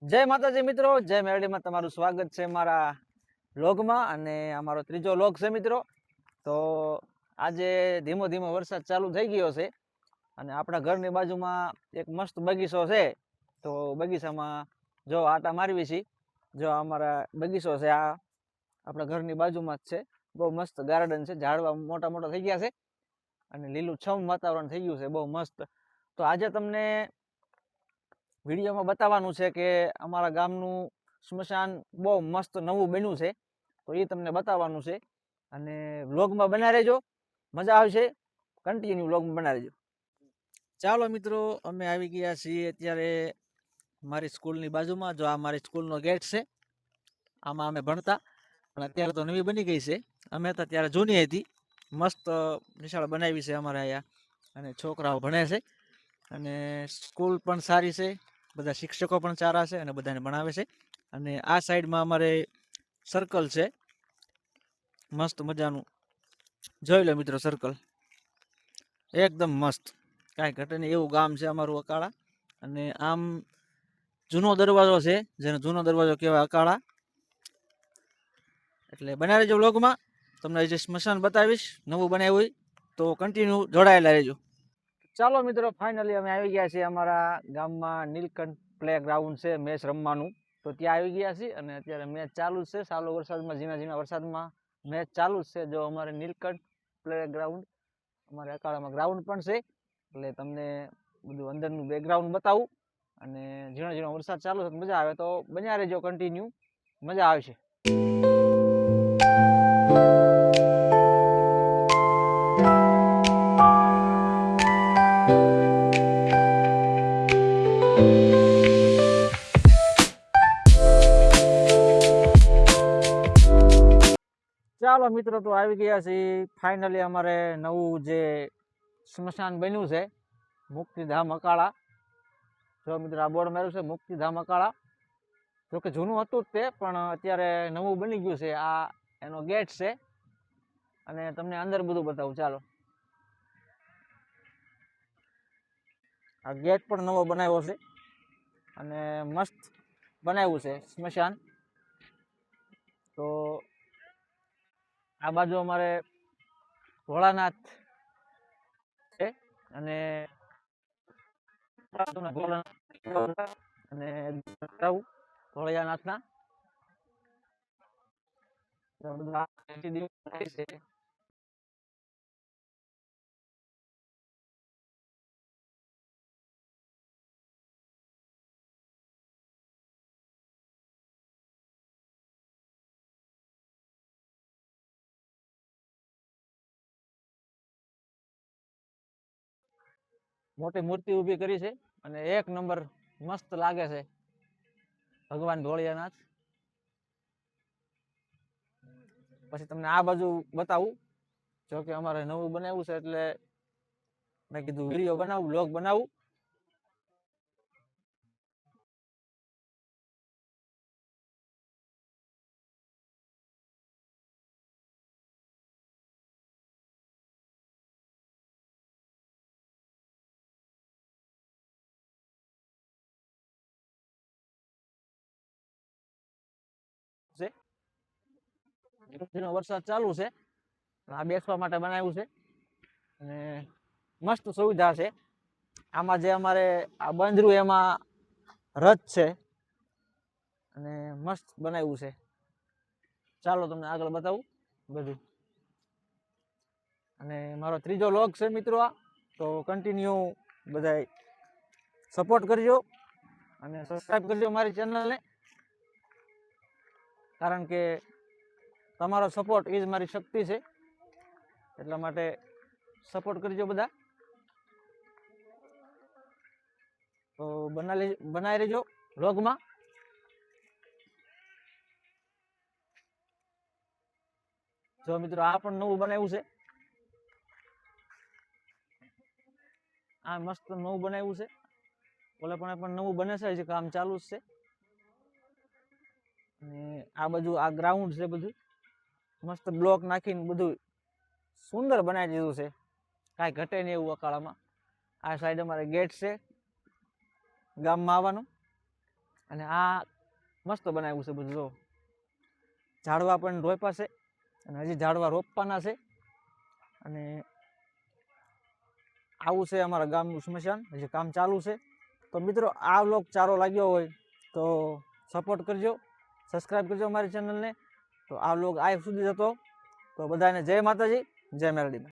જય માતાજી મિત્રો, જય મેરડીમાં તમારું સ્વાગત છે મારા વ્લોગમાં. અને અમારો ત્રીજો વ્લોગ છે મિત્રો. તો આજે ધીમો ધીમો વરસાદ ચાલુ થઈ ગયો છે અને આપણા ઘરની બાજુમાં એક મસ્ત બગીચો છે. તો બગીચામાં જો આટા મારવી છે. જો અમારા બગીચો છે આ આપણા ઘરની બાજુમાં જ છે. બહુ મસ્ત ગાર્ડન છે, ઝાડવા મોટા મોટા થઈ ગયા છે અને લીલું છમ વાતાવરણ થઈ ગયું છે, બહુ મસ્ત. તો આજે તમને વિડીયોમાં બતાવવાનું છે કે અમારા ગામનું સ્મશાન બહુ મસ્ત નવું બન્યું છે. તો એ તમને બતાવવાનું છે અને વ્લોગમાં બનાવી રહેજો, મજા આવશે. કન્ટિન્યુ વ્લોગમાં બનાવી રહેજો. ચાલો મિત્રો, અમે આવી ગયા છીએ અત્યારે મારી સ્કૂલની બાજુમાં. જો આ મારી સ્કૂલનો ગેટ છે, આમાં અમે ભણતા, પણ અત્યારે તો નવી બની ગઈ છે. અમે હતા ત્યારે જૂની હતી. મસ્ત નિશાળ બનાવી છે અમારે અહીંયા અને છોકરાઓ ભણે છે અને સ્કૂલ પણ સારી છે. બધા શિક્ષકો પણ સારા છે અને બધાને ભણાવે છે. અને આ સાઈડમાં અમારે સર્કલ છે, મસ્ત મજાનું. જોઈ લો મિત્રો, સર્કલ એકદમ મસ્ત, કાંઈ ઘટે નહીં એવું ગામ છે અમારું અકાળા. અને આમ જૂનો દરવાજો છે, જેનો જૂનો દરવાજો કહેવાય અકાળા. એટલે બનાવી રહેજો વ્લોગમાં, તમને જે સ્મશાન બતાવીશ નવું બનાવ્યું હોય તો કન્ટિન્યુ જોડાયેલા રહેજો. ચાલો મિત્રો, ફાઇનલી અમે આવી ગયા છીએ અમારા ગામમાં. નીલકંઠ પ્લે ગ્રાઉન્ડ છે મેચ રમવાનું, તો ત્યાં આવી ગયા છીએ અને અત્યારે મેચ ચાલુ જ છે. સાલો વરસાદમાં, ઝીણા ઝીણા વરસાદમાં મેચ ચાલુ જ છે. જો અમારે નીલકંઠ પ્લે ગ્રાઉન્ડ, અમારે અકાળામાં ગ્રાઉન્ડ પણ છે, એટલે તમને બધું અંદરનું બેકગ્રાઉન્ડ બતાવું. અને ઝીણો ઝીણો વરસાદ ચાલુ છે, મજા આવે તો બન્યા રહેજો કન્ટિન્યુ, મજા આવશે. ચાલો મિત્રો, તો આવી ગયા છે ફાઇનલી અમારે નવું જે સ્મશાન બન્યું છે, મુક્તિધામ અકાળા. જો મિત્રો, આ બોર્ડ માર્યું છે મુક્તિધામ અકાળા. જોકે જૂનું હતું જ તે, પણ અત્યારે નવું બની ગયું છે. આ એનો ગેટ છે અને તમને અંદર બધું બતાવું. ચાલો, આ ગેટ પણ નવો બનાવ્યો છે અને મસ્ત બનાવ્યું છે સ્મશાન. તો આ બાજુ અમારે ભોળાનાથ છે અને ભોળિયાનાથના મોટી મૂર્તિ ઊભી કરી છે અને એક નંબર મસ્ત લાગે છે ભગવાન ભોળિયાનાથ. પછી તમને આ બાજુ બતાવું. જો કે અમારે નવું બનાવ્યું છે એટલે મેં કીધું વિડીયો બનાવું, વ્લોગ બનાવું. વરસાદ ચાલુ છે, આ બેસવા માટે બનાવ્યું છે અને મસ્ત સુવિધા છે. આમાં જે અમારે આ બંધરું એમાં રથ છે અને મસ્ત બનાવ્યું છે. ચાલો તમને આગળ બતાવું બધું. અને મારો ત્રીજો વ્લોગ છે મિત્રો આ, તો કન્ટિન્યુ બધા સપોર્ટ કરજો અને સબસ્ક્રાઈબ કરજો મારી ચેનલને, કારણ કે તમારો સપોર્ટ એ જ મારી શક્તિ છે. એટલા માટે સપોર્ટ કરજો બધા. તો બનાવી રહેજો વ્લોગમાં. જો મિત્રો, આ પણ નવું બનાવ્યું છે. આ મસ્ત નવું બનાવ્યું છે. ઓલે પણ નવું બને છે, હજી કામ ચાલુ જ છે. અને આ બધું આ ગ્રાઉન્ડ છે, બધું મસ્ત બ્લોક નાખીને બધું સુંદર બનાવી દીધું છે, કાંઈ ઘટે નહીં એવું અકાળામાં. આ સાઈડ અમારે ગેટ છે ગામમાં આવવાનું. અને આ મસ્ત બનાવ્યું છે બધું. જો ઝાડવા પણ રોપ્યા છે અને હજી ઝાડવા રોપવાના છે. અને આવું છે અમારા ગામનું સ્મશાન, હજી કામ ચાલુ છે. તો મિત્રો આ વ્લોગ સારો લાગ્યો હોય તો સપોર્ટ કરજો, સબસ્ક્રાઈબ કરજો અમારી ચેનલને. તો આ વ્લોગ આ સુધી હતો. તો બધાને જય માતાજી, જય મેરડીમાં.